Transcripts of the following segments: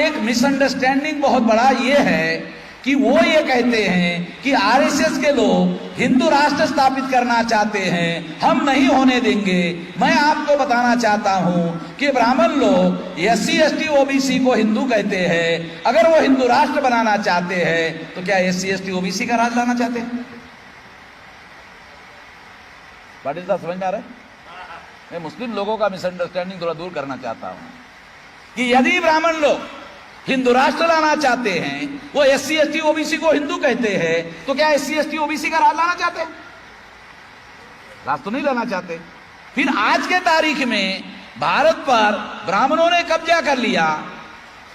एक मिसअंडरस्टैंडिंग बहुत बड़ा ये है कि वो ये कहते हैं कि आरएसएस के लोग हिंदू राष्ट्र स्थापित करना चाहते हैं, हम नहीं होने देंगे। मैं आपको बताना चाहता हूं कि ब्राह्मण लोग एससी एसटी ओबीसी को हिंदू कहते हैं। अगर वो हिंदू राष्ट्र बनाना चाहते हैं तो क्या एससी एसटी ओबीसी का राज लाना चाहते हैं? पाटिल साहब समझ में आ रहा है? मैं मुस्लिम लोगों का मिसअंडरस्टैंडिंग थोड़ा दूर करना चाहता हूं कि यदि ब्राह्मण लोग हिंदू राष्ट्र लाना चाहते हैं, वो एससी एसटी ओबीसी को हिंदू कहते हैं, तो क्या एससी एसटी ओबीसी का राज लाना चाहते हैं? राज तो नहीं लाना चाहते। फिर आज के तारीख में भारत पर ब्राह्मणों ने कब्जा कर लिया,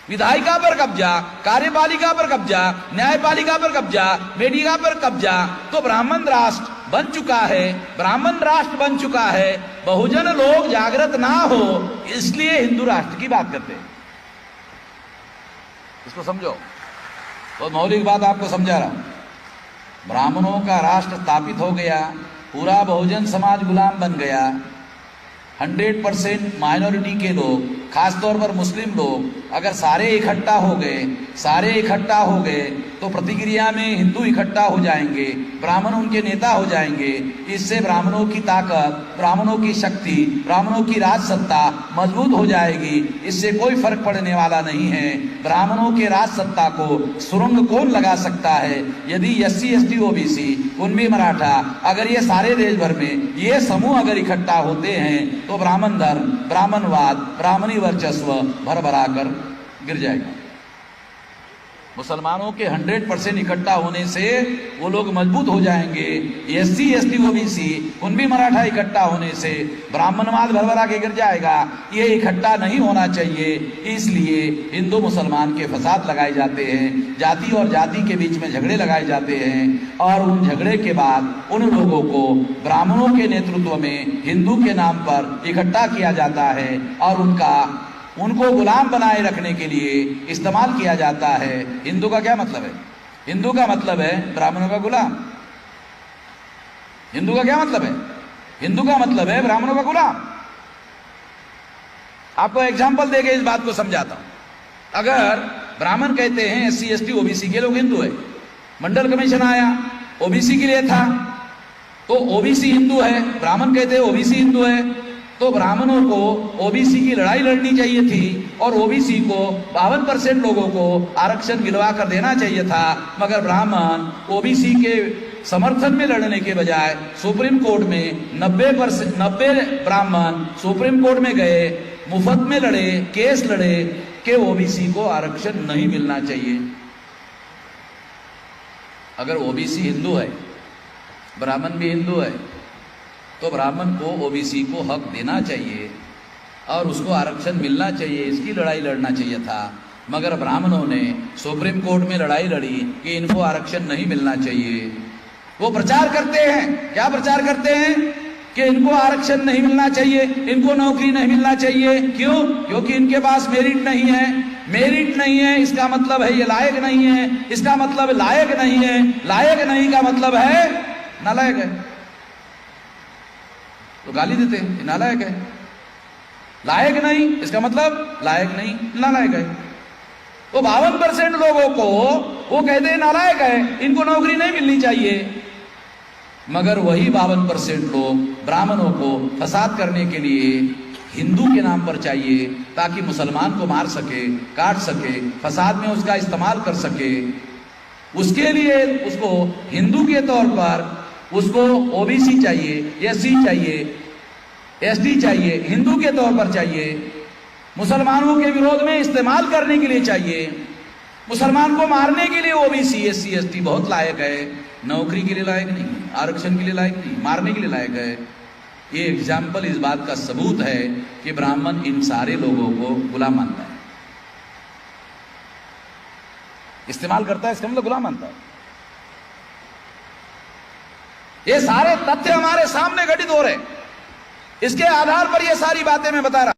विधायिका पर कब्जा, कार्यपालिका पर कब्जा, न्यायपालिका पर कब्जा, मीडिया पर कब्जा, तो ब्राह्मण राष्ट्र बन चुका है, ब्राह्मण राष्ट्र बन चुका है। बहुजन लोग जागृत ना हो इसलिए हिंदू राष्ट्र की बात करते हैं। इसको समझो। तो मौलिक बात आपको समझा रहा हूं। ब्राह्मणों का राष्ट्र स्थापित हो गया, पूरा बहुजन समाज गुलाम बन गया। 100% माइनॉरिटी के लोग, खासतौर पर मुस्लिम लोग अगर सारे इकट्ठा हो गए तो प्रतिक्रिया में हिंदू इकट्ठा हो जाएंगे, ब्राह्मण उनके नेता हो जाएंगे। इससे ब्राह्मणों की ताकत, ब्राह्मणों की शक्ति, ब्राह्मणों की राज सत्ता मजबूत हो जाएगी। इससे कोई फर्क पड़ने वाला नहीं है। ब्राह्मणों के राज सत्ता को सुरंग कौन लगा सकता है? यदि SC ST OBC, Kunbi Maratha, अगर ये सारे देश भर में ये समूह अगर इकट्ठा होते हैं तो ब्राह्मण धर्म, ब्राह्मणवाद, ब्राह्मणी वर्चस्व भरभरा कर गिर जाएगा। मुसलमानों के 100% इकट्ठा होने से वो लोग मजबूत हो जाएंगे। SC ST OBC, Kunbi Maratha इकट्ठा होने से ब्राह्मणवाद भरभरा के गिर जाएगा। ये इकट्ठा नहीं होना चाहिए। इसलिए हिंदू मुसलमान के फसाद लगाए जाते हैं, जाति और जाति के बीच में झगड़े लगाए जाते हैं, और उन झगड़े के बाद उन लोगों को ब्राह्मणों के नेतृत्व में हिंदू के नाम पर इकट्ठा किया जाता है और उनको गुलाम बनाए रखने के लिए इस्तेमाल किया जाता है। हिंदू का क्या मतलब है? हिंदू का मतलब है ब्राह्मणों का गुलाम। हिंदू का क्या मतलब है? हिंदू का मतलब है ब्राह्मणों का गुलाम। आपको एग्जाम्पल देके इस बात को समझाता हूं। अगर ब्राह्मण कहते हैं एससी एसटी ओबीसी के लोग हिंदू है, मंडल कमीशन आया ओबीसी के लिए था, तो ओबीसी हिंदू है, ब्राह्मण कहते हैं ओबीसी हिंदू है, तो ब्राह्मणों को ओबीसी की लड़ाई लड़नी चाहिए थी और ओबीसी को 52% लोगों को आरक्षण दिलवा कर देना चाहिए था। मगर ब्राह्मण ओबीसी के समर्थन में लड़ने के बजाय सुप्रीम कोर्ट में 90 ब्राह्मण सुप्रीम कोर्ट में गए, मुफ्त में लड़े, केस लड़े कि ओबीसी को आरक्षण नहीं मिलना चाहिए। अगर ओबीसी हिंदू है, ब्राह्मण भी हिंदू है, तो ब्राह्मण को ओबीसी को हक देना चाहिए और उसको आरक्षण मिलना चाहिए, इसकी लड़ाई लड़ना चाहिए था। मगर ब्राह्मणों ने सुप्रीम कोर्ट में लड़ाई लड़ी कि इनको आरक्षण नहीं मिलना चाहिए। वो प्रचार करते हैं, क्या प्रचार करते हैं? कि इनको आरक्षण नहीं मिलना चाहिए, इनको नौकरी नहीं मिलना चाहिए। क्यों? क्योंकि इनके पास मेरिट नहीं है। मेरिट नहीं है इसका मतलब है ये लायक नहीं है, इसका मतलब लायक नहीं है, लायक नहीं का मतलब है नालायक है। तो गाली देते हैं, नालायक है। लायक नहीं इसका मतलब लायक नहीं, नालायक है। तो 52% लोगों को वो कहते हैं नालायक है, इनको नौकरी नहीं मिलनी चाहिए। मगर वही 52% लोग ब्राह्मणों को फसाद करने के लिए हिंदू के नाम पर चाहिए ताकि मुसलमान को मार सके, काट सके, फसाद में उसका इस्तेमाल कर सके। उसके लिए उसको हिंदू के तौर पर उसको ओबीसी चाहिए, एससी चाहिए, एसटी चाहिए, हिंदू के तौर पर चाहिए, मुसलमानों के विरोध में इस्तेमाल करने के लिए चाहिए। मुसलमान को मारने के लिए ओबीसी एससी एसटी बहुत लायक है, नौकरी के लिए लायक नहीं, आरक्षण के लिए लायक नहीं, मारने के लिए लायक है। ये एग्जाम्पल इस बात का सबूत है कि ब्राह्मण इन सारे लोगों को गुलाम मानता है, इस्तेमाल करता है, इसका मतलब गुलाम मानता है। ये सारे तथ्य हमारे सामने घटित हो रहे, इसके आधार पर ये सारी बातें मैं बता रहा